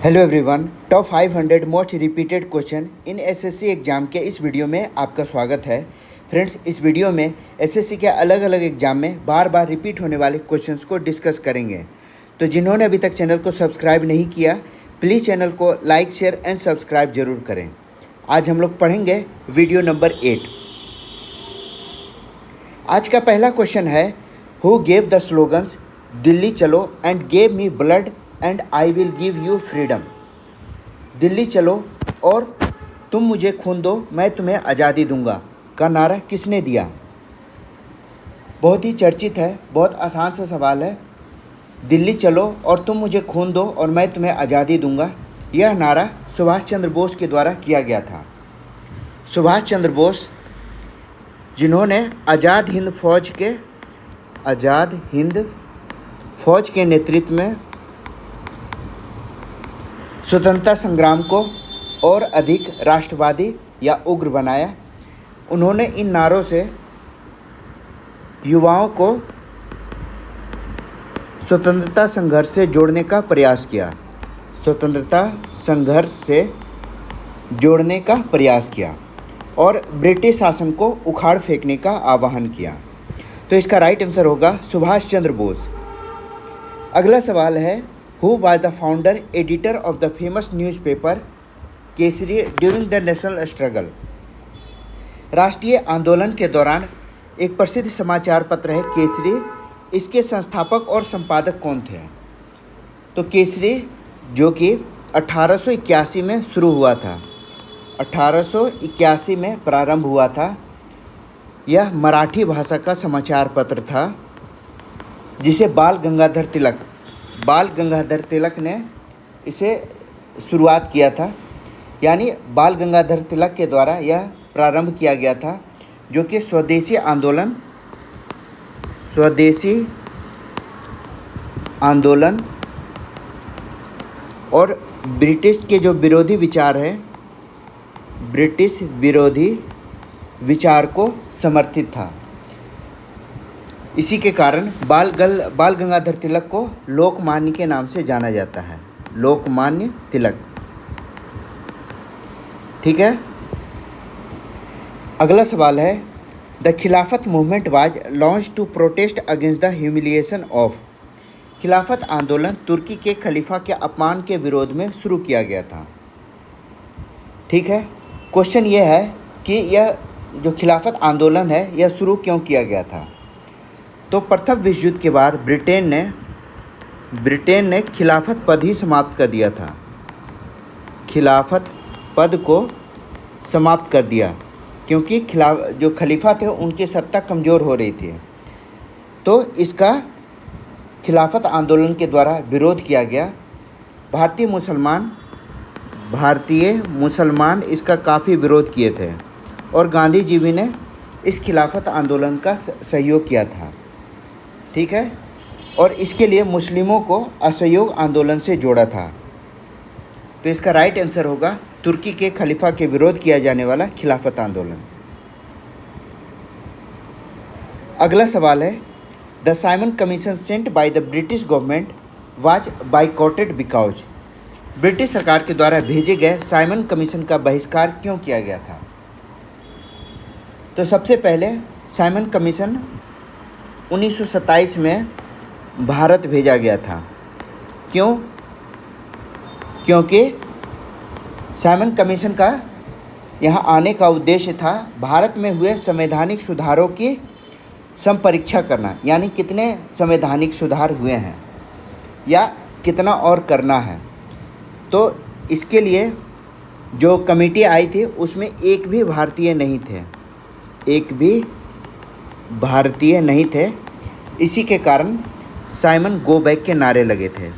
Hello everyone, top 500 most repeated question in SSC exam के इस video में आपका स्वागत है। फ्रेंड्स, इस वीडियो में एसएससी के अलग अलग एग्ज़ाम में बार बार रिपीट होने वाले क्वेश्चंस को डिस्कस करेंगे। तो जिन्होंने अभी तक चैनल को सब्सक्राइब नहीं किया, प्लीज़ चैनल को लाइक, शेयर एंड सब्सक्राइब जरूर करें। आज हम लोग पढ़ेंगे वीडियो नंबर 8। आज का पहला क्वेश्चन है, who gave the slogans Delhi चलो and gave me blood and I will give you freedom. Delhi चलो और तुम मुझे खून दो, मैं तुम्हें आज़ादी दूंगा का नारा किसने दिया? बहुत ही चर्चित है, बहुत आसान सा सवाल है। दिल्ली चलो और तुम मुझे खून दो और मैं तुम्हें आज़ादी दूंगा, यह नारा सुभाष चंद्र बोस के द्वारा किया गया था। सुभाष चंद्र बोस, जिन्होंने आज़ाद हिंद फौज के नेतृत्व में स्वतंत्रता संग्राम को और अधिक राष्ट्रवादी या उग्र बनाया। उन्होंने इन नारों से युवाओं को स्वतंत्रता संघर्ष से जोड़ने का प्रयास किया, और ब्रिटिश शासन को उखाड़ फेंकने का आह्वान किया। तो इसका राइट आंसर होगा सुभाष चंद्र बोस। अगला सवाल है, Who was the founder editor of the famous newspaper Kesari during the national struggle? राष्ट्रीय आंदोलन के दौरान एक प्रसिद्ध समाचार पत्र है केसरी। इसके संस्थापक और संपादक कौन थे? तो केसरी, जो कि 1881 में शुरू हुआ था, 1881 में प्रारंभ हुआ था। यह मराठी भाषा का समाचार पत्र था, जिसे बाल गंगाधर तिलक ने इसे शुरुआत किया था। यानी बाल गंगाधर तिलक के द्वारा यह प्रारंभ किया गया था, जो कि स्वदेशी आंदोलन और ब्रिटिश के जो विरोधी विचार है, ब्रिटिश विरोधी विचार को समर्थित था। इसी के कारण बाल गंगाधर तिलक को लोकमान्य के नाम से जाना जाता है, लोकमान्य तिलक। ठीक है। अगला सवाल है, the Khilafat movement was launch to protest against the humiliation of. Khilafat आंदोलन तुर्की के खलीफा के अपमान के विरोध में शुरू किया गया था। ठीक है। क्वेश्चन ये है कि यह जो खिलाफत आंदोलन है, यह शुरू क्यों किया गया था? तो प्रथम विश्व युद्ध के बाद ब्रिटेन ने खिलाफत पद ही समाप्त कर दिया था। खिलाफत पद को समाप्त कर दिया क्योंकि जो खलीफा थे उनकी सत्ता कमज़ोर हो रही थी। तो इसका खिलाफत आंदोलन के द्वारा विरोध किया गया। भारतीय मुसलमान इसका काफ़ी विरोध किए थे और गांधी जी भी ने इस खिलाफत आंदोलन का सहयोग किया था। ठीक है। और इसके लिए मुस्लिमों को असहयोग आंदोलन से जोड़ा था। तो इसका राइट आंसर होगा तुर्की के खलीफा के विरोध किया जाने वाला खिलाफत आंदोलन। अगला सवाल है, the Simon commission sent by the British government was boycotted because. British सरकार के द्वारा भेजे गए साइमन कमीशन का बहिष्कार क्यों किया गया था? तो सबसे पहले साइमन कमीशन 1927 में भारत भेजा गया था। क्यों? क्योंकि साइमन कमीशन का यहाँ आने का उद्देश्य था भारत में हुए संवैधानिक सुधारों की संपरीक्षा करना, यानी कितने संवैधानिक सुधार हुए हैं या कितना और करना है। तो इसके लिए जो कमेटी आई थी उसमें एक भी भारतीय नहीं थे। इसी के कारण साइमन गो बैक के नारे लगे थे।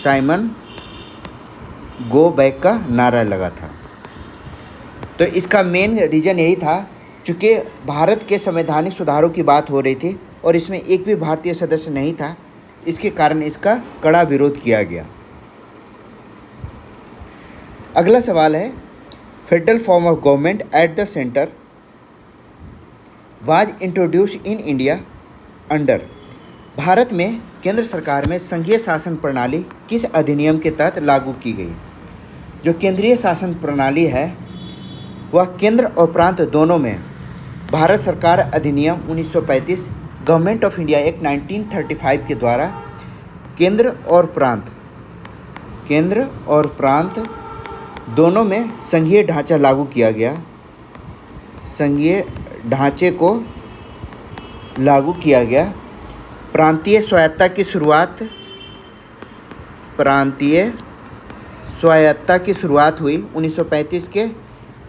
साइमन गो बैक का नारा लगा था। तो इसका मेन रीज़न यही था, चूँकि भारत के संवैधानिक सुधारों की बात हो रही थी और इसमें एक भी भारतीय सदस्य नहीं था, इसके कारण इसका कड़ा विरोध किया गया। अगला सवाल है, federal form of government at the centre was introduced in India under. Bharat में केंद्र सरकार में संघीय शासन प्रणाली किस अधिनियम के तहत लागू की गई? जो केंद्रीय शासन प्रणाली है वह केंद्र और प्रांत दोनों में भारत सरकार अधिनियम 1935 गवर्नमेंट ऑफ इंडिया एक्ट 1935 के द्वारा केंद्र और प्रांत दोनों में संघीय ढांचा लागू किया गया। संघीय ढांचे को लागू किया गया। प्रांतीय स्वायत्तता की शुरुआत हुई 1935 के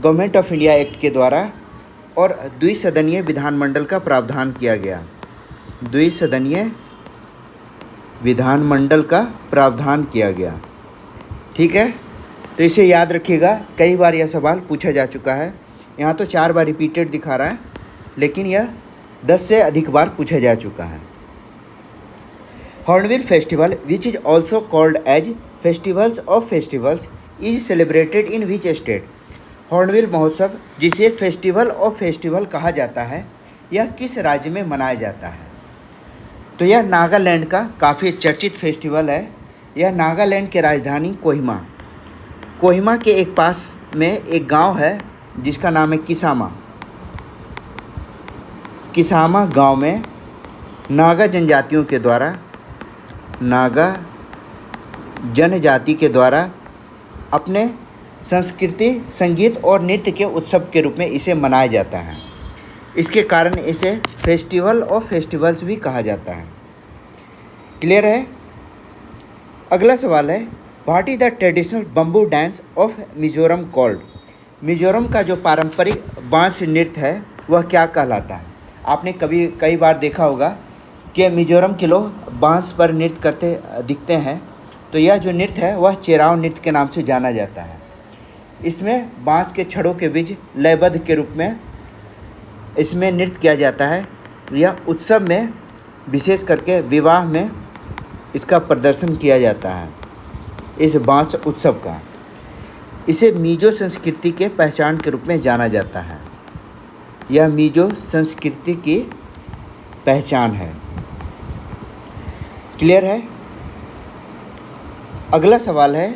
गवर्नमेंट ऑफ इंडिया एक्ट के द्वारा और द्विसदनीय विधानमंडल का प्रावधान किया गया। द्विसदनीय विधानमंडल का प्रावधान किया गया। ठीक है, तो इसे याद रखिएगा। कई बार यह सवाल पूछा जा चुका है। यहाँ तो 4 बार रिपीटेड दिखा रहा है, लेकिन यह 10 से अधिक बार पूछा जा चुका है। Hornbill Festival which is also called as festivals of festivals is celebrated in which state. Hornbill महोत्सव, जिसे फेस्टिवल ऑफ फेस्टिवल कहा जाता है, यह किस राज्य में मनाया जाता है? तो यह नागालैंड का काफ़ी चर्चित फेस्टिवल है। यह नागालैंड के राजधानी कोहिमा के एक पास में एक गांव है जिसका नाम है किसामा। किसामा गांव में नागा जनजाति के द्वारा अपने संस्कृति, संगीत और नृत्य के उत्सव के रूप में इसे मनाया जाता है। इसके कारण इसे फेस्टिवल ऑफ फेस्टिवल्स भी कहा जाता है। क्लियर है? अगला सवाल है, what is the traditional bamboo dance of Mizoram called. Mizoram का जो पारंपरिक बांस नृत्य है वह क्या कहलाता है? आपने कई बार देखा होगा कि मिजोरम के लोग बांस पर नृत्य करते दिखते हैं। तो यह जो नृत्य है वह चेराव नृत्य के नाम से जाना जाता है। इसमें बांस के छड़ों के बीच लयबद्ध के रूप में इसमें नृत्य किया जाता है। यह उत्सव में, विशेष करके विवाह में इसका प्रदर्शन किया जाता है, इस बांस उत्सव का। इसे मिजो संस्कृति के पहचान के रूप में जाना जाता है। यह मिजो संस्कृति की पहचान है। क्लियर है? अगला सवाल है,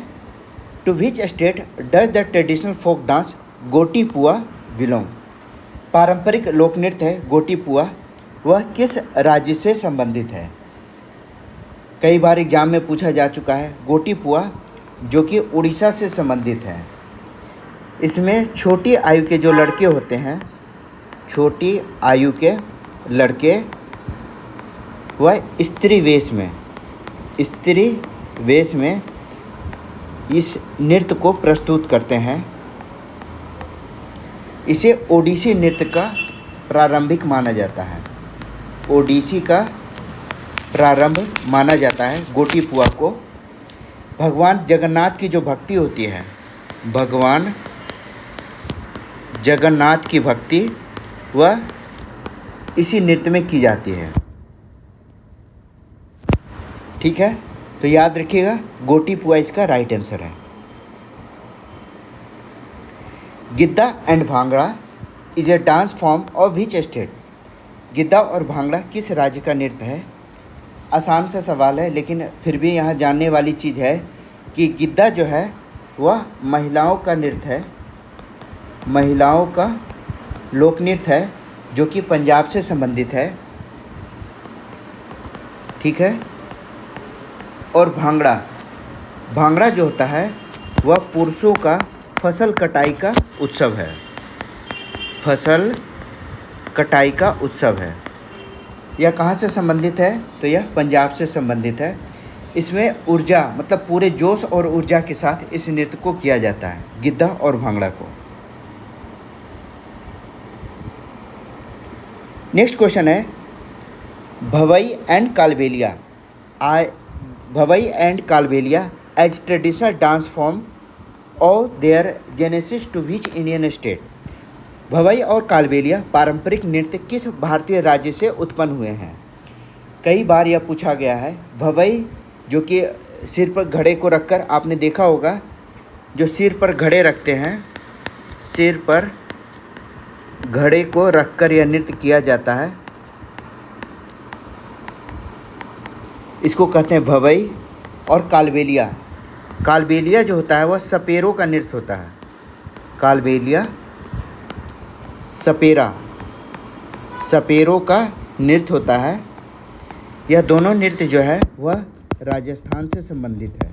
to which state does the traditional folk dance Gotipua belong. पारंपरिक लोक नृत्य है गोटीपुआ, वह किस राज्य से संबंधित है? कई बार एग्जाम में पूछा जा चुका है। गोटीपुआ जो कि उड़ीसा से संबंधित है। इसमें छोटी आयु के जो लड़के होते हैं, छोटी आयु के लड़के वह स्त्री वेश में इस नृत्य को प्रस्तुत करते हैं। इसे ओडिसी नृत्य का प्रारंभिक माना जाता है। ओडिसी का प्रारंभ माना जाता है गोटीपुआ को। भगवान जगन्नाथ की जो भक्ति होती है, भगवान जगन्नाथ की भक्ति वह इसी नृत्य में की जाती है। ठीक है, तो याद रखिएगा गोटीपुआ इसका राइट आंसर है। Giddha and bhangra is a dance form of which state. Giddha और भांगड़ा किस राज्य का नृत्य है? आसान सा सवाल है, लेकिन फिर भी यहाँ जानने वाली चीज़ है कि गिद्दा जो है वह महिलाओं का नृत्य है, महिलाओं का लोक नृत्य है जो कि पंजाब से संबंधित है। ठीक है, और भांगड़ा जो होता है वह पुरुषों का फसल कटाई का उत्सव है। फसल कटाई का उत्सव है। यह कहाँ से संबंधित है? तो यह पंजाब से संबंधित है। इसमें ऊर्जा, मतलब पूरे जोश और ऊर्जा के साथ इस नृत्य को किया जाता है, गिद्दा और भांगड़ा को। नेक्स्ट क्वेश्चन है, Bhavai and Kalbelia as traditional dance form और their genesis to which Indian state. Bhavai और कालबेलिया पारंपरिक नृत्य किस भारतीय राज्य से उत्पन्न हुए हैं? कई बार यह पूछा गया है। भवई जो कि सिर पर घड़े को रखकर, आपने देखा होगा जो सिर पर घड़े रखते हैं, सिर पर घड़े को रखकर यह नृत्य किया जाता है, इसको कहते हैं भवई। और कालबेलिया, कालबेलिया जो होता है वह सपेरों का नृत्य होता है। कालबेलिया सपेरा सपेरों का नृत्य होता है। यह दोनों नृत्य जो है वह राजस्थान से संबंधित है।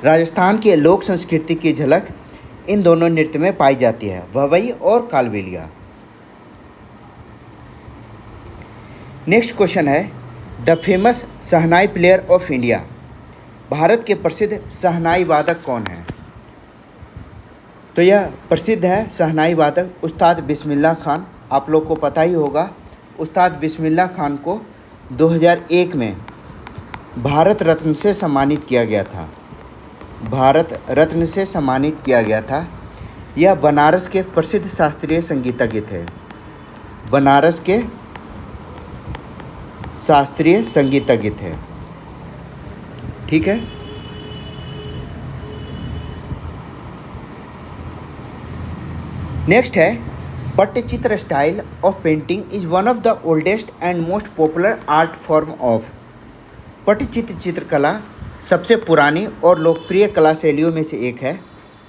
राजस्थान की लोक संस्कृति की झलक इन दोनों नृत्य में पाई जाती है, भवई और कालबेलिया। नेक्स्ट क्वेश्चन है the famous shehnai player of India. Bharat के प्रसिद्ध शहनाई वादक कौन है? तो यह प्रसिद्ध है शहनाई वादक उस्ताद बिस्मिल्लाह खान। आप लोग को पता ही होगा, उस्ताद बिस्मिल्लाह खान को 2001 में भारत रत्न से सम्मानित किया गया था। भारत रत्न से सम्मानित किया गया था। यह बनारस के प्रसिद्ध शास्त्रीय संगीतज्ञ थे। बनारस के शास्त्रीय संगीतज्ञ थे। ठीक है। नेक्स्ट है Pattachitra style of painting is one of the oldest and most popular art form of. Pattachitra चित्रकला सबसे पुरानी और लोकप्रिय कला शैलियों में से एक है।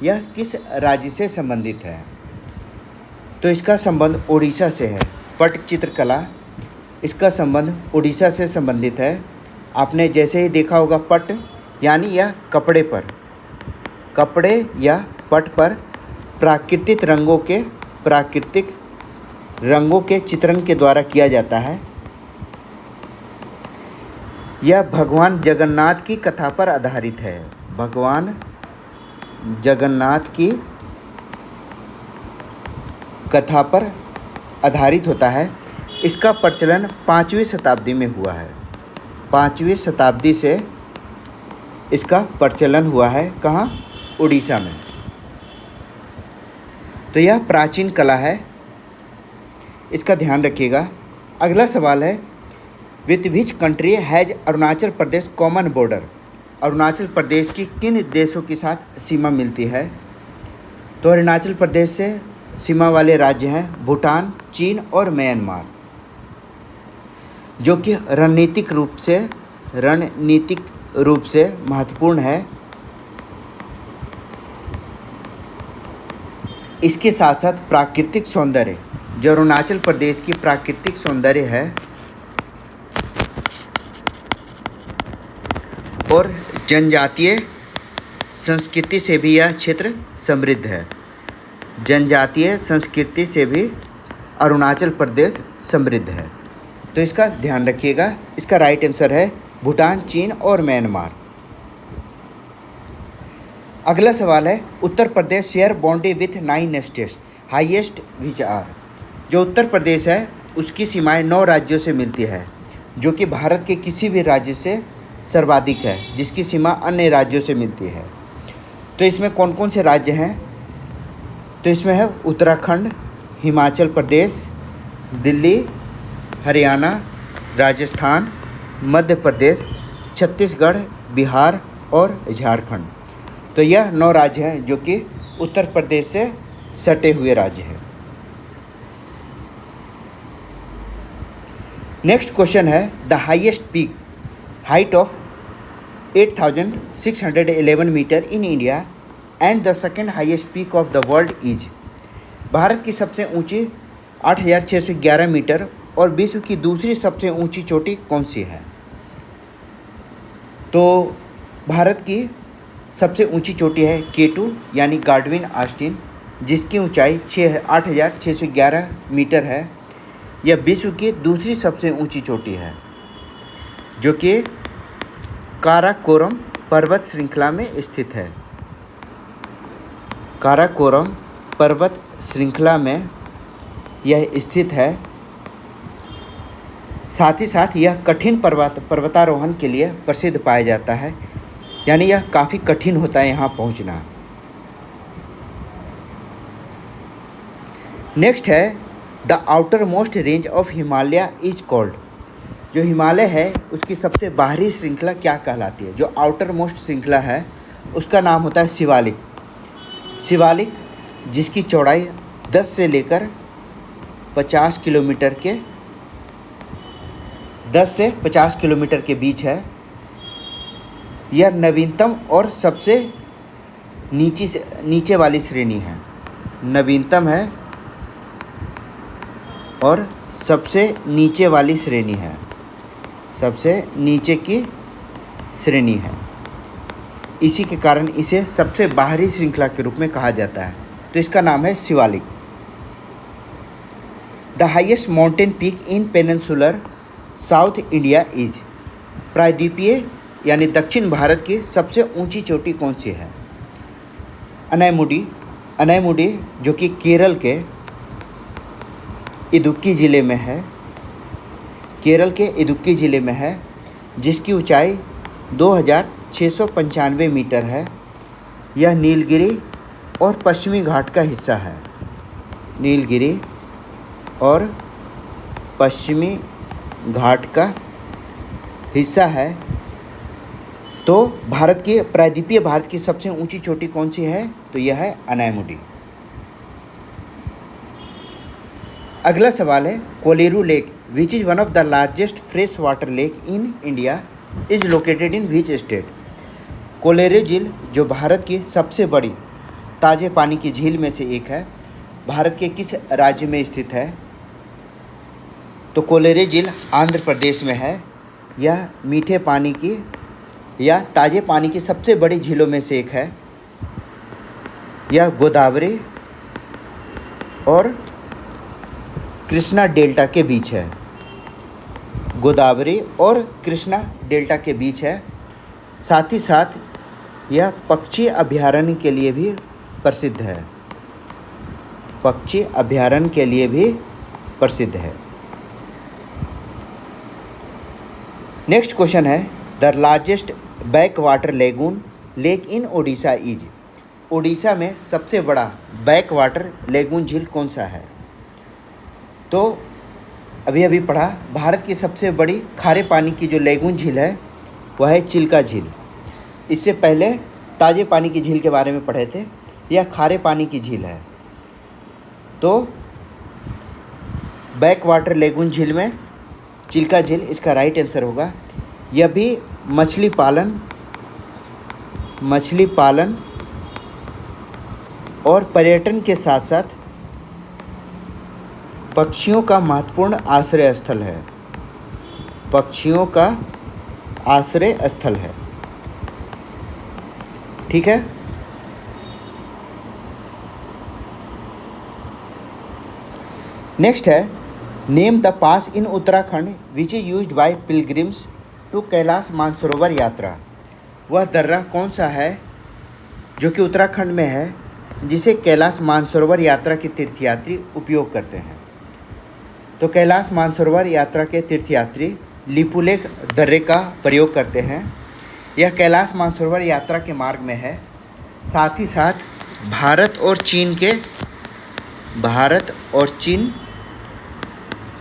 यह किस राज्य से संबंधित है? तो इसका संबंध उड़ीसा से है। पट्टचित्र कला, इसका संबंध उड़ीसा से संबंधित है। आपने जैसे ही देखा होगा पट्ट यानी यह कपड़े पर, कपड़े या पट पर प्राकृतिक रंगों के चित्रण के द्वारा किया जाता है। यह भगवान जगन्नाथ की कथा पर आधारित है। भगवान जगन्नाथ की कथा पर आधारित होता है। इसका प्रचलन 5वीं शताब्दी में हुआ है। 5वीं शताब्दी से इसका प्रचलन हुआ है। कहाँ? उड़ीसा में। तो यह प्राचीन कला है, इसका ध्यान रखिएगा। अगला सवाल है with which country has Arunachal Pradesh common border. Arunachal Pradesh की किन देशों के साथ सीमा मिलती है? तो अरुणाचल प्रदेश से सीमा वाले राज्य हैं भूटान, चीन और म्यांमार, जो कि रणनीतिक रूप से महत्वपूर्ण है। इसके साथ साथ प्राकृतिक सौंदर्य, जो अरुणाचल प्रदेश की प्राकृतिक सौंदर्य है और जनजातीय संस्कृति से भी यह क्षेत्र समृद्ध है। जनजातीय संस्कृति से भी अरुणाचल प्रदेश समृद्ध है। तो इसका ध्यान रखिएगा। इसका राइट आंसर है भूटान, चीन और म्यांमार। अगला सवाल है Uttar Pradesh share boundary with 9 states highest which are. जो उत्तर प्रदेश है उसकी सीमाएं 9 राज्यों से मिलती है, जो कि भारत के किसी भी राज्य से सर्वाधिक है, जिसकी सीमा अन्य राज्यों से मिलती है। तो इसमें कौन कौन से राज्य हैं? तो इसमें है उत्तराखंड, हिमाचल प्रदेश, दिल्ली, हरियाणा, राजस्थान, मध्य प्रदेश, छत्तीसगढ़, बिहार और झारखंड। तो यह 9 राज्य हैं जो कि उत्तर प्रदेश से सटे हुए राज्य हैं। नेक्स्ट क्वेश्चन है the highest peak height of 8611 metre in India and the second highest peak of the world is. भारत की सबसे ऊंची 8611 मीटर और विश्व की दूसरी सबसे ऊंची चोटी कौन सी है? तो भारत की सबसे ऊंची चोटी है K2 यानी गार्डविन ऑस्टिन, जिसकी ऊंचाई 8611 मीटर है। यह विश्व की दूसरी सबसे ऊंची चोटी है, जो कि काराकोरम पर्वत श्रृंखला में स्थित है। काराकोरम पर्वत श्रृंखला में यह स्थित है। साथ ही साथ यह कठिन पर्वतारोहण के लिए प्रसिद्ध पाया जाता है, यानी यह काफ़ी कठिन होता है यहाँ पहुँचना। नेक्स्ट है the outer most range of Himalaya is called. जो हिमालय है उसकी सबसे बाहरी श्रृंखला क्या कहलाती है? जो आउटर मोस्ट श्रृंखला है उसका नाम होता है शिवालिक। शिवालिक जिसकी चौड़ाई 10 से लेकर 50 किलोमीटर के 10 से 50 किलोमीटर के बीच है। यह नवीनतम और सबसे नीचे वाली श्रेणी है। नवीनतम है और सबसे नीचे वाली श्रेणी है, सबसे नीचे की श्रेणी है। इसी के कारण इसे सबसे बाहरी श्रृंखला के रूप में कहा जाता है। तो इसका नाम है Shivalik. The highest mountain peak in peninsular south India is. प्रायद्वीपीय यानी दक्षिण भारत की सबसे ऊंची चोटी कौन सी है? अनायमुडी। अनायमुडी जो कि केरल के इदुक्की ज़िले में है, केरल के इदुक्की ज़िले में है, जिसकी ऊंचाई 2695 मीटर है। यह नीलगिरी और पश्चिमी घाट का हिस्सा है। नीलगिरी और पश्चिमी घाट का हिस्सा है। तो भारत की प्रायद्वीपीय भारत की सबसे ऊंची चोटी कौन सी है? तो यह है अनायमुडी। अगला सवाल है, Kolleru lake which is one of the largest fresh water lake in India is located in which state. Kolleru झील जो भारत की सबसे बड़ी ताज़े पानी की झील में से एक है, भारत के किस राज्य में स्थित है? तो कोलेरू झील आंध्र प्रदेश में है। यह मीठे पानी की या ताज़े पानी की सबसे बड़ी झीलों में से एक है। यह गोदावरी और कृष्णा डेल्टा के बीच है। गोदावरी और कृष्णा डेल्टा के बीच है। साथ ही साथ यह पक्षी अभयारण्य के लिए भी प्रसिद्ध है। पक्षी अभयारण्य के लिए भी प्रसिद्ध है। नेक्स्ट क्वेश्चन है, the largest back water lagoon lake in Odisha is. Odisha में सबसे बड़ा बैक वाटर लेगून झील कौन सा है? तो अभी पढ़ा, भारत की सबसे बड़ी खारे पानी की जो लेगून झील है वह है चिल्का झील। इससे पहले ताज़े पानी की झील के बारे में पढ़े थे। यह खारे पानी की झील है। तो बैक वाटर लेगून झील में चिल्का झील इसका राइट आंसर होगा। यह भी मछली पालन और पर्यटन के साथ साथ पक्षियों का महत्वपूर्ण आश्रय स्थल है। पक्षियों का आश्रय स्थल है। ठीक है। नेक्स्ट है, name the pass in Uttarakhand which is used by pilgrims to Kailash Mansarovar Yatra. वह दर्रा कौन सा है जो कि उत्तराखंड में है, जिसे कैलाश मानसरोवर यात्रा के तीर्थयात्री उपयोग करते हैं? तो कैलाश मानसरोवर यात्रा के तीर्थयात्री लिपुलेख दर्रे का प्रयोग करते हैं। यह कैलाश मानसरोवर यात्रा के मार्ग में है। साथ ही साथ भारत और चीन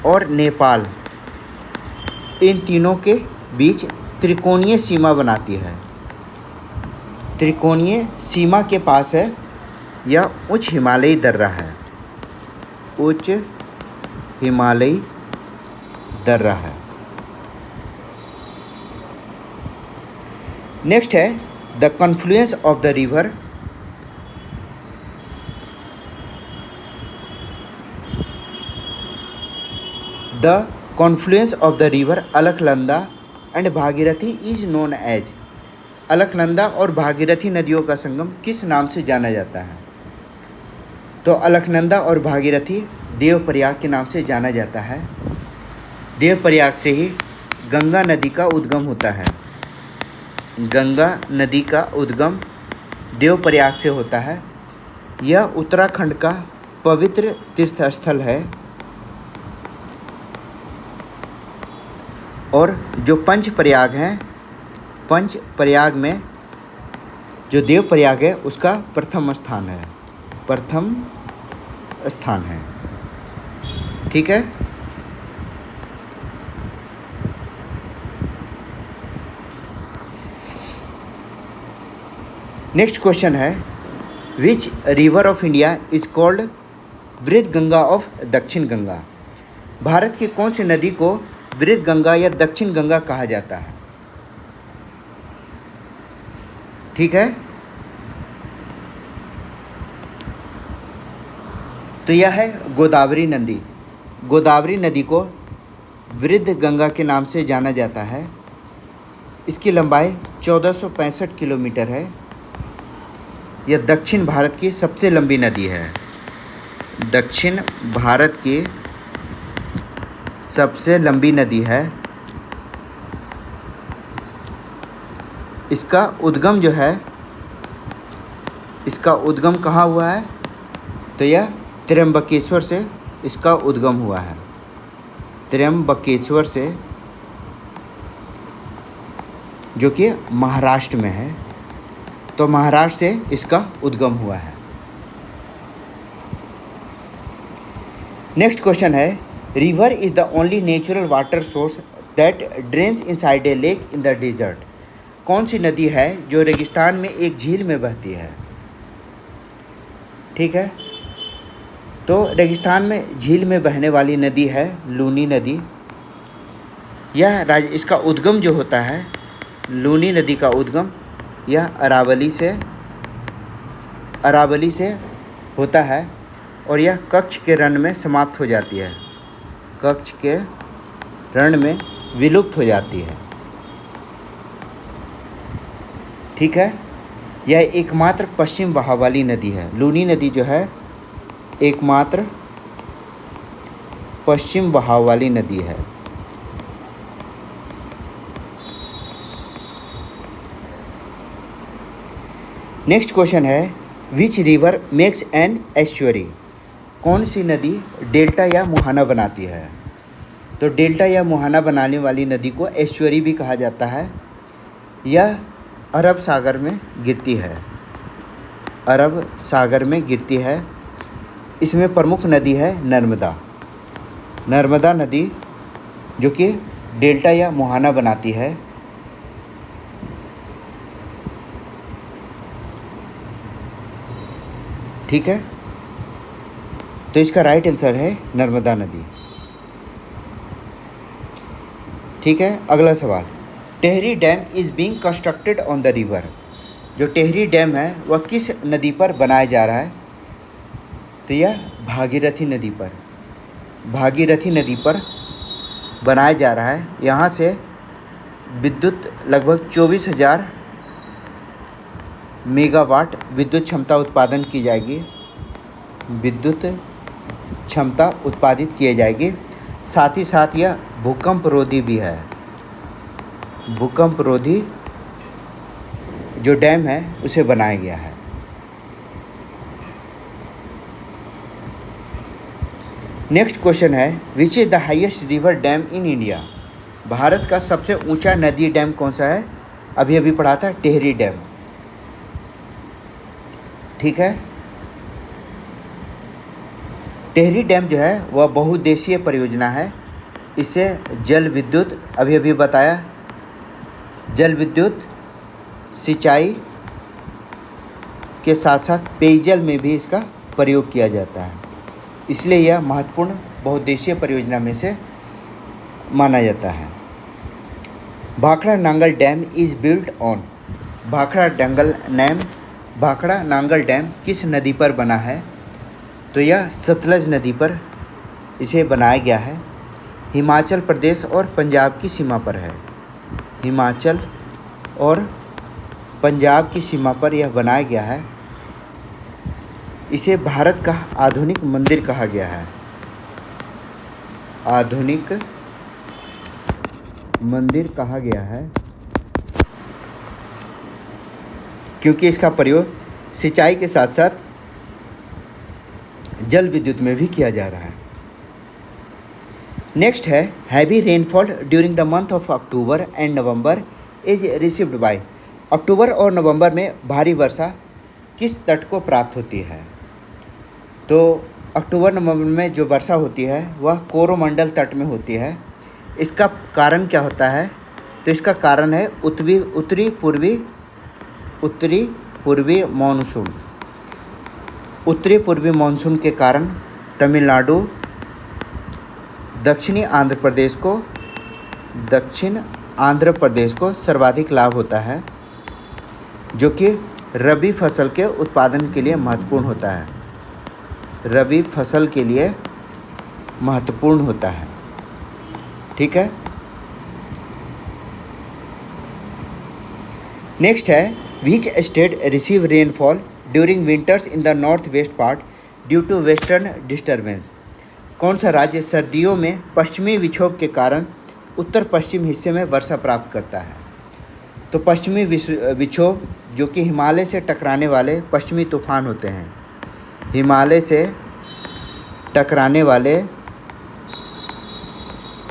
और नेपाल, इन तीनों के बीच त्रिकोणीय सीमा बनाती है। त्रिकोणीय सीमा के पास है। यह उच्च हिमालयी दर्रा है। उच्च हिमालयी दर्रा है। नेक्स्ट है, the confluence of the river. The confluence of the river Alaknanda and Bhagirathi is known as. Alaknanda और भागीरथी नदियों का संगम किस नाम से जाना जाता है? तो अलकनंदा और भागीरथी देवप्रयाग के नाम से जाना जाता है। देवप्रयाग से ही गंगा नदी का उद्गम होता है। गंगा नदी का उद्गम देवप्रयाग से होता है। यह उत्तराखंड का पवित्र तीर्थ स्थल है। और जो पंच प्रयाग हैं, पंच प्रयाग में जो देवप्रयाग है उसका प्रथम स्थान है। ठीक है। नेक्स्ट क्वेश्चन है, which river of India is called वृद्ध गंगा ऑफ दक्षिण गंगा। भारत की कौन सी नदी को वृद्ध गंगा या दक्षिण गंगा कहा जाता है? ठीक है। तो यह है गोदावरी नदी। गोदावरी नदी को वृद्ध गंगा के नाम से जाना जाता है। इसकी लंबाई 1465 किलोमीटर है। यह दक्षिण भारत की सबसे लंबी नदी है। दक्षिण भारत की सबसे लंबी नदी है। इसका उद्गम जो है, इसका उद्गम कहाँ हुआ है? तो यह त्र्यंबकेश्वर से इसका उद्गम हुआ है। त्र्यंबकेश्वर से, जो कि महाराष्ट्र में है। तो महाराष्ट्र से इसका उद्गम हुआ है। नेक्स्ट क्वेश्चन है, river is the only natural water source that drains inside a lake in the desert. कौन सी नदी है जो रेगिस्तान में एक झील में बहती है? ठीक है, तो रेगिस्तान में झील में बहने वाली नदी है लूनी नदी। इसका उद्गम जो होता है, लूनी नदी का उद्गम यह अरावली से होता है और यह कच्छ के रण में समाप्त हो जाती है। कच्छ के रण में विलुप्त हो जाती है। ठीक है, यह एकमात्र पश्चिम बहाव वाली नदी है। लूनी नदी जो है एकमात्र पश्चिम बहाव वाली नदी है। नेक्स्ट क्वेश्चन है, which river makes an estuary. कौन सी नदी डेल्टा या मुहाना बनाती है? तो डेल्टा या मुहाना बनाने वाली नदी को एस्चुअरी भी कहा जाता है। यह अरब सागर में गिरती है। अरब सागर में गिरती है। इसमें प्रमुख नदी है नर्मदा। नर्मदा नदी जो कि डेल्टा या मुहाना बनाती है। ठीक है, तो इसका राइट आंसर है नर्मदा नदी। ठीक है, अगला सवाल, Tehri dam is being constructed on the river. जो टेहरी डैम है वह किस नदी पर बनाया जा रहा है? तो यह भागीरथी नदी पर, भागीरथी नदी पर बनाया जा रहा है। यहाँ से विद्युत लगभग 24,000 मेगावाट विद्युत क्षमता उत्पादन की जाएगी। विद्युत क्षमता उत्पादित किए जाएगी। साथ ही साथ यह भूकंप रोधी भी है। भूकंप रोधी जो डैम है उसे बनाया गया है। नेक्स्ट क्वेश्चन है, which is the highest river dam in India. Bharat का सबसे ऊंचा नदी डैम कौन सा है? अभी पढ़ा था टेहरी डैम। ठीक है, टेहरी डैम जो है वह बहुउद्देशीय परियोजना है। इससे जल विद्युत, अभी बताया, जल विद्युत, सिंचाई के साथ साथ पेयजल में भी इसका प्रयोग किया जाता है। इसलिए यह महत्वपूर्ण बहुउद्देशीय परियोजना में से माना जाता है। Bhakra Nangal dam is built on. Bhakra Nangal dam किस नदी पर बना है? तो यह सतलज नदी पर इसे बनाया गया है। हिमाचल प्रदेश और पंजाब की सीमा पर है। हिमाचल और पंजाब की सीमा पर यह बनाया गया है। इसे भारत का आधुनिक मंदिर कहा गया है। आधुनिक मंदिर कहा गया है क्योंकि इसका प्रयोग सिंचाई के साथ साथ जल विद्युत में भी किया जा रहा है। नेक्स्ट है, heavy rainfall during the month of October and November is received by. अक्टूबर और नवंबर में भारी वर्षा किस तट को प्राप्त होती है? तो अक्टूबर नवंबर में जो वर्षा होती है वह कोरोमंडल तट में होती है। इसका कारण क्या होता है? तो इसका कारण है उत्तरी पूर्वी मानसून। उत्तरी पूर्वी मानसून के कारण तमिलनाडु, दक्षिण आंध्र प्रदेश को सर्वाधिक लाभ होता है। जो कि रबी फसल के उत्पादन के लिए महत्वपूर्ण होता है। रबी फसल के लिए महत्वपूर्ण होता है। ठीक है। नेक्स्ट है, which state receive rainfall during winters in the north west part due to western disturbance. कौन सा राज्य सर्दियों में पश्चिमी विक्षोभ के कारण उत्तर पश्चिम हिस्से में वर्षा प्राप्त करता है? तो पश्चिमी विक्षोभ जो कि हिमालय से टकराने वाले पश्चिमी तूफान होते हैं। हिमालय से टकराने वाले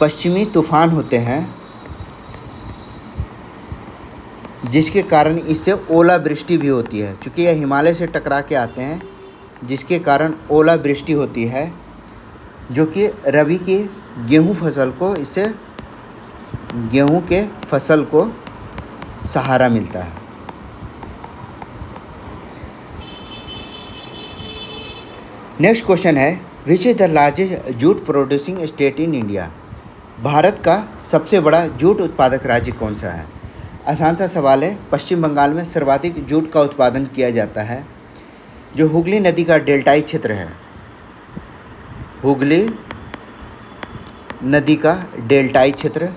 पश्चिमी तूफान होते हैं, जिसके कारण इससे ओलावृष्टि भी होती है। क्योंकि यह हिमालय से टकरा के आते हैं, जिसके कारण ओलावृष्टि होती है, जो कि रबी की गेहूं फसल को, इससे गेहूं के फसल को सहारा मिलता है। नेक्स्ट क्वेश्चन है, which is the largest jute producing state in India. Bharat का सबसे बड़ा जूट उत्पादक राज्य कौन सा है? आसान सा सवाल है। पश्चिम बंगाल में सर्वाधिक जूट का उत्पादन किया जाता है। जो हुगली नदी का डेल्टाई क्षेत्र है, हुगली नदी का डेल्टाई क्षेत्र,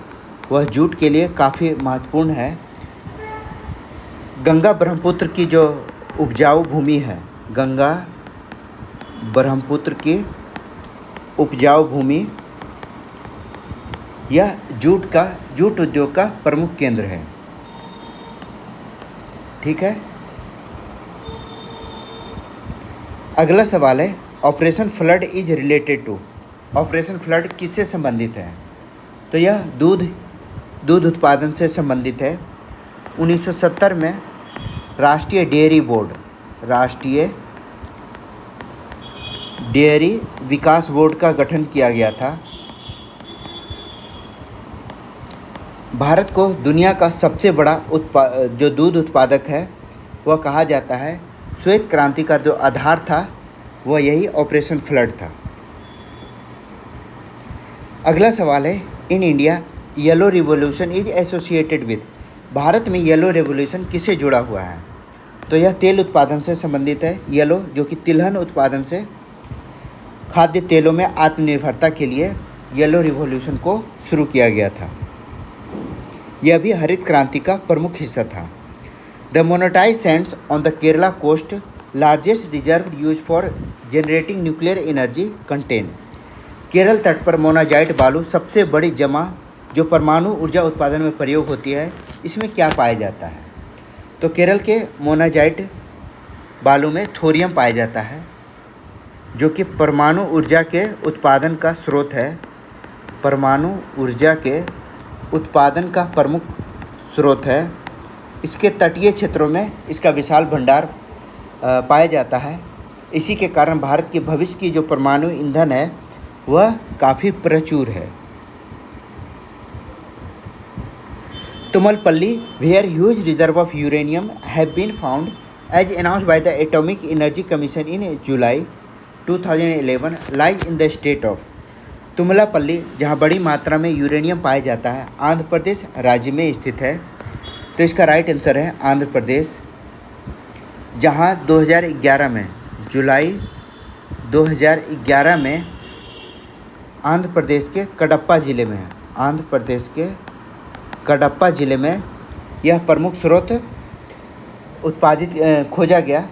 वह जूट के लिए काफ़ी महत्वपूर्ण है। गंगा ब्रह्मपुत्र की जो उपजाऊ भूमि है, गंगा ब्रह्मपुत्र की उपजाऊ भूमि, यह जूट उद्योग का प्रमुख केंद्र है। ठीक है। अगला सवाल है, Operation Flood is related to. Operation Flood किससे संबंधित है? तो यह दूध उत्पादन से संबंधित है। 1970 में राष्ट्रीय डेयरी विकास बोर्ड का गठन किया गया था। भारत को दुनिया का सबसे बड़ा जो दूध उत्पादक है वह कहा जाता है। श्वेत क्रांति का जो आधार था वह यही ऑपरेशन फ्लड था। अगला सवाल है, in India yellow revolution is associated with. Bharat में येलो रिवॉल्यूशन किससे जुड़ा हुआ है? तो यह तेल उत्पादन से संबंधित है। येलो जो कि तिलहन उत्पादन से खाद्य तेलों में आत्मनिर्भरता के लिए येलो रिवॉल्यूशन को शुरू किया गया था। यह भी हरित क्रांति का प्रमुख हिस्सा था। द मोनेटाइज sands on the Kerala coast largest reserve use for generating nuclear energy contain. Kerala तट पर मोनाजाइट बालू सबसे बड़ी जमा जो परमाणु ऊर्जा उत्पादन में प्रयोग होती है, इसमें क्या पाया जाता है? तो केरल के मोनाजाइट बालू में थोरियम पाया जाता है, जो कि परमाणु ऊर्जा के उत्पादन का स्रोत है। परमाणु ऊर्जा के उत्पादन का प्रमुख स्रोत है। इसके तटीय क्षेत्रों में इसका विशाल भंडार पाया जाता है। इसी के कारण भारत के भविष्य की जो परमाणु ईंधन है वह काफ़ी प्रचुर है। Tummalapalle where huge reserve of uranium have been found as announced by the atomic energy commission in July 2011 lies in the state of. Tummalapalle जहाँ बड़ी मात्रा में यूरेनियम पाया जाता है, आंध्र प्रदेश राज्य में स्थित है। तो इसका राइट आंसर है आंध्र प्रदेश, जहाँ 2011 में, जुलाई 2011 में आंध्र प्रदेश के कडप्पा ज़िले में है। आंध्र प्रदेश के कडप्पा ज़िले में यह प्रमुख स्रोत खोजा गया,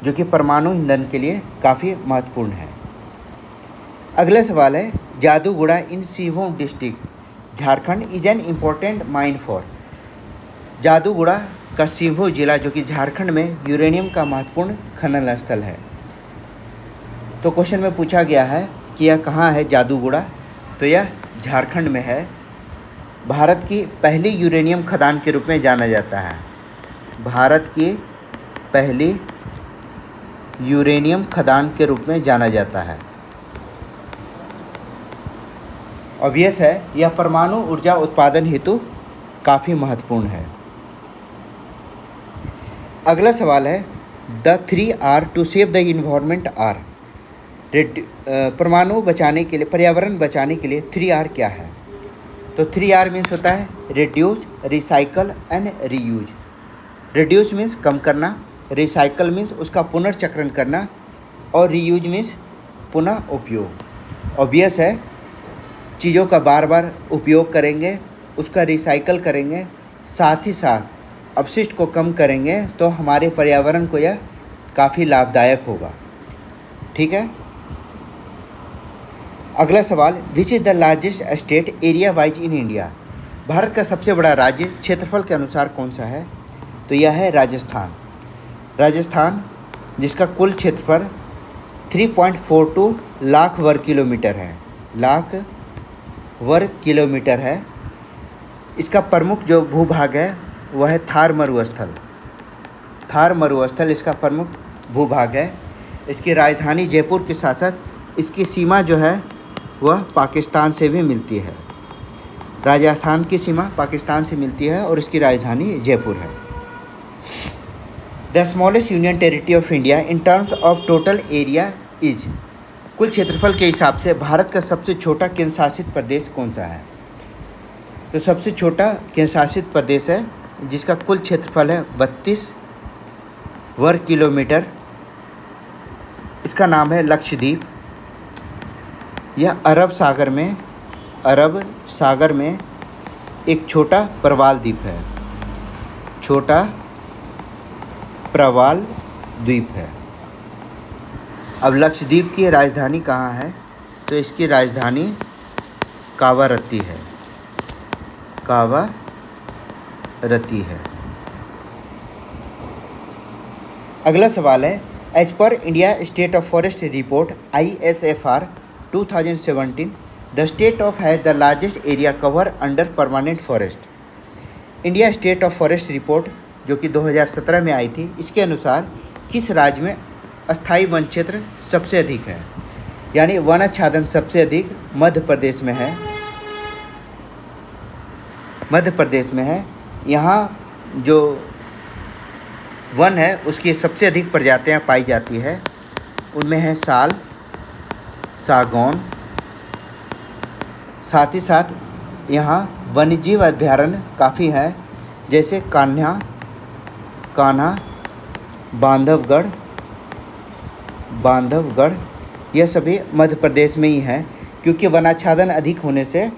जो कि परमाणु ईंधन के लिए काफ़ी महत्वपूर्ण है। अगला सवाल है, Jaduguda in Singhbhum district Jharkhand is an important mine for. Jaduguda का सिंहभूम जिला जो कि झारखंड में यूरेनियम का महत्वपूर्ण खनन स्थल है। तो क्वेश्चन में पूछा गया है कि यह कहाँ है जादूगुड़ा, तो यह झारखंड में है। भारत की पहली यूरेनियम खदान के रूप में जाना जाता है। भारत की पहली यूरेनियम खदान के रूप में जाना जाता है। ऑब्वियस है, यह परमाणु ऊर्जा उत्पादन हेतु काफ़ी महत्वपूर्ण है। अगला सवाल है, the 3 R to save the environment are. परमाणु बचाने के लिए, पर्यावरण बचाने के लिए 3 R क्या है? तो 3 R मीन्स होता है reduce, recycle and reuse. Reduce means कम करना, रिसाइकल मीन्स उसका पुनर्चक्रण करना, और रीयूज मीन्स पुनः उपयोग। ऑब्वियस है, चीज़ों का बार बार उपयोग करेंगे, उसका रिसाइकल करेंगे, साथ ही साथ अपशिष्ट को कम करेंगे तो हमारे पर्यावरण को यह काफ़ी लाभदायक होगा। ठीक है। अगला सवाल, which is the largest state area wise in India? Bharat का सबसे बड़ा राज्य क्षेत्रफल के अनुसार कौन सा है? तो यह है राजस्थान। राजस्थान जिसका कुल क्षेत्रफल 3.42 लाख वर्ग किलोमीटर है, लाख वर्ग किलोमीटर है। इसका प्रमुख जो भूभाग है वह है थार मरुस्थल। थार मरुस्थल इसका प्रमुख भूभाग है। इसकी राजधानी जयपुर के साथ साथ इसकी सीमा जो है वह पाकिस्तान से भी मिलती है। राजस्थान की सीमा पाकिस्तान से मिलती है और इसकी राजधानी जयपुर है। The smallest union territory of India in terms of total area is? कुल क्षेत्रफल के हिसाब से भारत का सबसे छोटा केंद्र शासित प्रदेश कौन सा है? तो सबसे छोटा केंद्र शासित प्रदेश है जिसका कुल क्षेत्रफल है 32 वर्ग किलोमीटर। इसका नाम है लक्षद्वीप। यह अरब सागर में एक छोटा प्रवाल द्वीप है, छोटा प्रवाल द्वीप है। अब लक्षद्वीप की राजधानी कहाँ है? तो इसकी राजधानी कावारत्ती है, कावारत्ती है। अगला सवाल है, as per India state of forest report ISFR 2017 the state of has the largest area cover under permanent forest. India state of forest report जो कि 2017 में आई थी, इसके अनुसार किस राज्य में अस्थायी वन क्षेत्र सबसे अधिक है? यानी वन आच्छादन सबसे अधिक मध्य प्रदेश में है। मध्य प्रदेश में है। यहाँ जो वन है उसकी सबसे अधिक प्रजातियाँ पाई जाती है। उनमें है साल, सागौन। साथ ही साथ यहाँ वन्यजीव अभयारण्य काफ़ी है, जैसे कान्हा, बांधवगढ़। यह सभी मध्य प्रदेश में ही है, क्योंकि वनाच्छादन अधिक होने से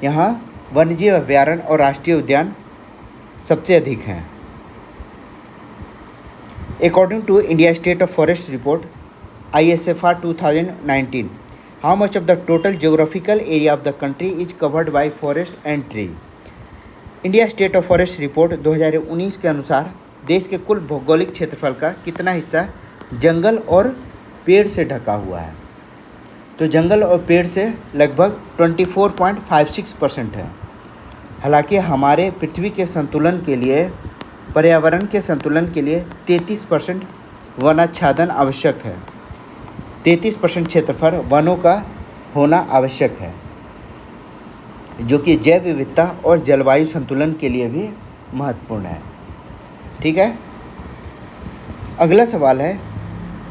यहाँ वन्यजीव अभयारण्य और राष्ट्रीय उद्यान सबसे अधिक हैं। According to India State of Forest Report ISFR 2019, how much of the total geographical area of the country is covered by forest and tree? India state of forest report 2019 के अनुसार देश के कुल भौगोलिक क्षेत्रफल का कितना हिस्सा जंगल और पेड़ से ढका हुआ है? तो जंगल और पेड़ से लगभग 24.56% है। हालांकि हमारे पृथ्वी के संतुलन के लिए, पर्यावरण के संतुलन के लिए 33% वनाच्छादन आवश्यक है। 33% क्षेत्रफल वनों का होना आवश्यक है, जो कि जैव विविधता और जलवायु संतुलन के लिए भी महत्वपूर्ण है। ठीक है। अगला सवाल है,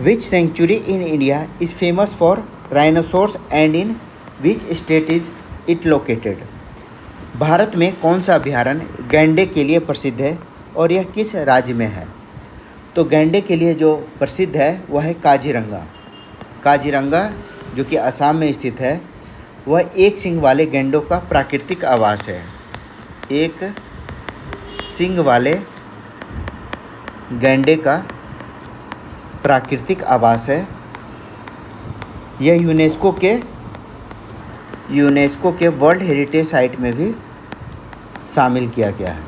which sanctuary in India is famous for rhinoceros and in which state is it located? Bharat में कौन सा अभयारण्य गैंडे के लिए प्रसिद्ध है और यह किस राज्य में है? तो गैंडे के लिए जो प्रसिद्ध है वह है काजीरंगा। काजीरंगा जो कि असम में स्थित है, वह एक सींग वाले गैंडों का प्राकृतिक आवास है। एक सींग वाले गैंडे का प्राकृतिक आवास है। यह यूनेस्को के वर्ल्ड हेरिटेज साइट में भी शामिल किया गया है।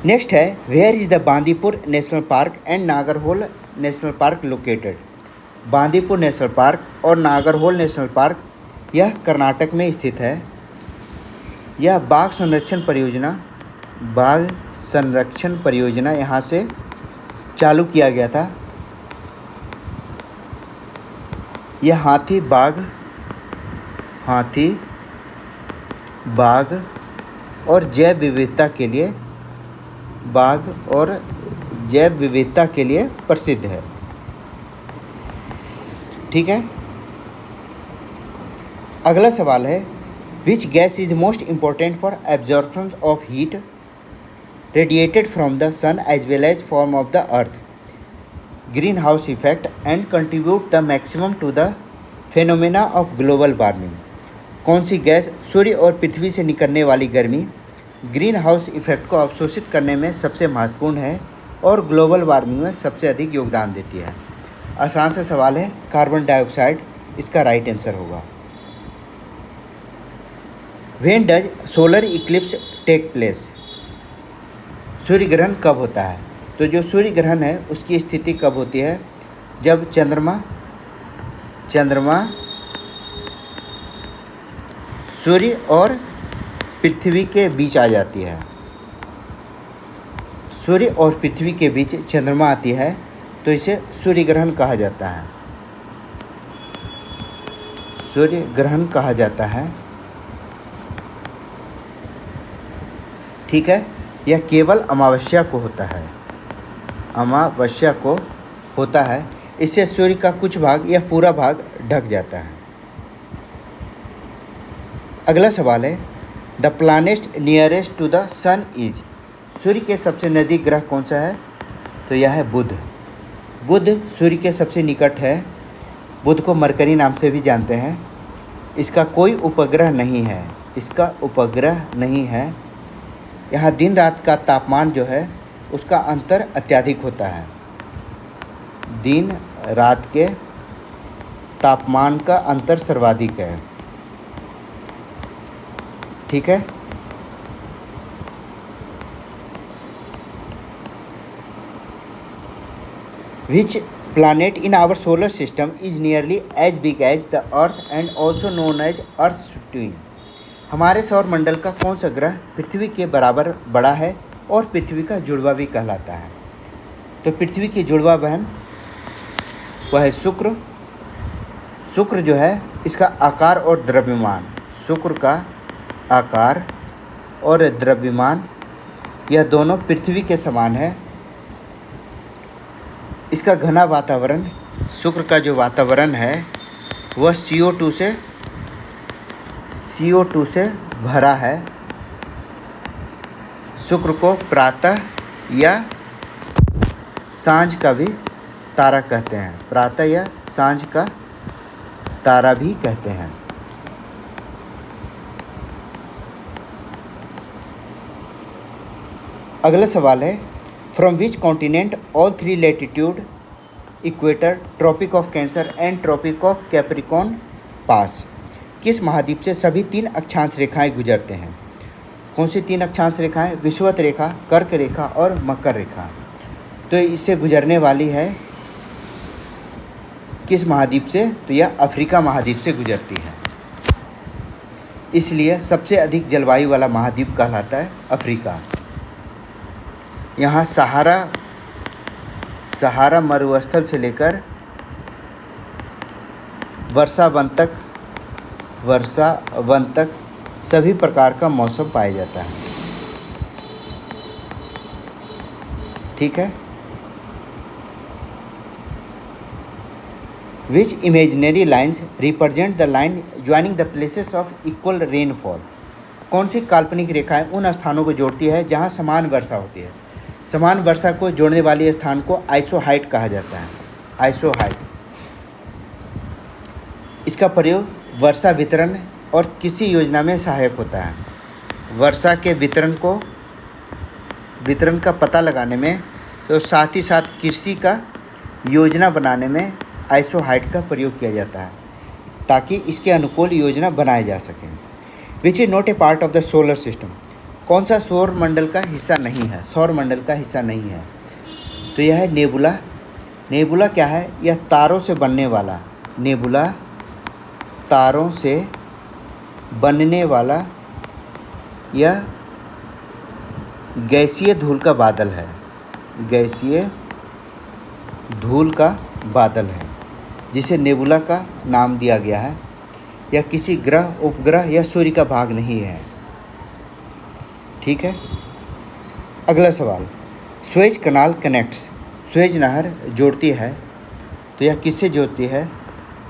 नेक्स्ट है, where is the Bandipur national park and Nagarhole national park located? Bandipur national park और नागरहोल नेशनल पार्क यह कर्नाटक में स्थित है। यह बाघ संरक्षण परियोजना यहाँ से चालू किया गया था। यह हाथी, बाघ और जैव विविधता के लिए प्रसिद्ध है। ठीक है। अगला सवाल है, which gas is most important for absorption of heat? radiated from the sun as well as form of the earth, greenhouse effect, and contribute the maximum to the phenomena of global warming। कौन सी gas सूर्य और पृथ्वी से निकलने वाली गर्मी green house effect को अवशोषित करने में सबसे महत्वपूर्ण है और ग्लोबल वार्मिंग में सबसे अधिक योगदान देती है? आसान सा सवाल है, कार्बन डाइऑक्साइड इसका राइट आंसर होगा। When does solar eclipse take place? सूर्य ग्रहण कब होता है? तो जो सूर्य ग्रहण है उसकी स्थिति कब होती है? जब चंद्रमा सूर्य और पृथ्वी के बीच आ जाती है। सूर्य और पृथ्वी के बीच चंद्रमा आती है तो इसे सूर्य ग्रहण कहा जाता है। सूर्य ग्रहण कहा जाता है। ठीक है, यह केवल अमावस्या को होता है। अमावस्या को होता है। इससे सूर्य का कुछ भाग या पूरा भाग ढक जाता है। अगला सवाल है, the planet nearest to the sun is? सूर्य के सबसे नज़दीक ग्रह कौन सा है? तो यह है बुध। बुध सूर्य के सबसे निकट है। बुध को मरकरी नाम से भी जानते हैं। इसका कोई उपग्रह नहीं है। इसका उपग्रह नहीं है। यहाँ दिन रात का तापमान जो है उसका अंतर अत्यधिक होता है। दिन रात के तापमान का अंतर सर्वाधिक है। ठीक है। Which planet in our solar system is nearly as big as the Earth and also known as Earth's twin? हमारे सौर मंडल का कौन सा ग्रह पृथ्वी के बराबर बड़ा है और पृथ्वी का जुड़वा भी कहलाता है? तो पृथ्वी की जुड़वा बहन वह है शुक्र। शुक्र जो है इसका आकार और द्रव्यमान, शुक्र का आकार और द्रव्यमान यह दोनों पृथ्वी के समान है। इसका घना वातावरण, शुक्र का जो वातावरण है वह CO2 से भरा है। शुक्र को प्रातः या सांझ का भी तारा कहते हैं। प्रातः या सांझ का तारा भी कहते हैं। अगला सवाल है, from which continent all three latitude equator, tropic of cancer and tropic of capricorn pass? किस महाद्वीप से सभी तीन अक्षांश रेखाएं गुजरते हैं? कौन सी तीन अक्षांश रेखाएं? विषुवत रेखा, कर्क रेखा और मकर रेखा। तो इससे गुजरने वाली है किस महाद्वीप से? तो यह अफ्रीका महाद्वीप से गुजरती है। इसलिए सबसे अधिक जलवायु वाला महाद्वीप कहलाता है अफ्रीका। यहाँ सहारा मरुस्थल से लेकर वर्षावन तक सभी प्रकार का मौसम पाया जाता है। ठीक है। Which imaginary lines represent the line joining the places of equal rainfall? कौन सी काल्पनिक रेखाएं उन स्थानों को जोड़ती है जहां समान वर्षा होती है? समान वर्षा को जोड़ने वाले स्थान को आइसोहाइट कहा जाता है। आइसोहाइट। इसका प्रयोग वर्षा वितरण और कृषि योजना में सहायक होता है। वर्षा के वितरण का पता लगाने में तो साथ ही साथ कृषि का योजना बनाने में आइसोहाइट का प्रयोग किया जाता है ताकि इसके अनुकूल योजना बनाए जा सके। Which is not a part of the solar system? कौन सा सौर मंडल का हिस्सा नहीं है? सौर मंडल का हिस्सा नहीं है तो यह है नेबुला। नेबुला क्या है? यह तारों से बनने वाला, नेबुला तारों से बनने वाला यह गैसीय धूल का बादल है। गैसीय धूल का बादल है जिसे नेबुला का नाम दिया गया है। यह किसी ग्रह, उपग्रह या सूर्य का भाग नहीं है। ठीक है। अगला सवाल, सुएज कनाल कनेक्ट्स, सुएज नहर जोड़ती है तो यह किससे जोड़ती है?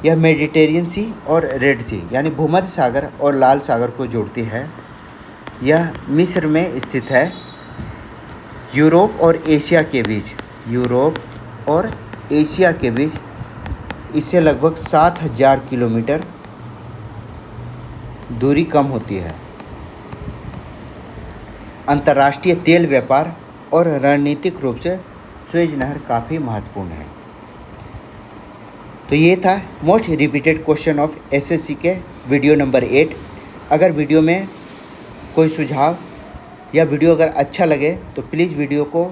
यह मेडिटेरियन सी और रेड सी यानी भूमध्य सागर और लाल सागर को जोड़ती है। यह मिस्र में स्थित है। यूरोप और एशिया के बीच, यूरोप और एशिया के बीच इससे लगभग 7000 किलोमीटर दूरी कम होती है। अंतर्राष्ट्रीय तेल व्यापार और रणनीतिक रूप से सुएज नहर काफ़ी महत्वपूर्ण है। तो ये था most repeated question of SSC के वीडियो नंबर 8। अगर वीडियो में कोई सुझाव या वीडियो अगर अच्छा लगे तो प्लीज़ वीडियो को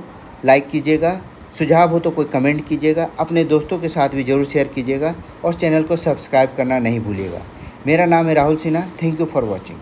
लाइक कीजिएगा, सुझाव हो तो कोई कमेंट कीजिएगा, अपने दोस्तों के साथ भी ज़रूर शेयर कीजिएगा और चैनल को सब्सक्राइब करना नहीं भूलिएगा। मेरा नाम है Rahul Sinha. Thank you for watching.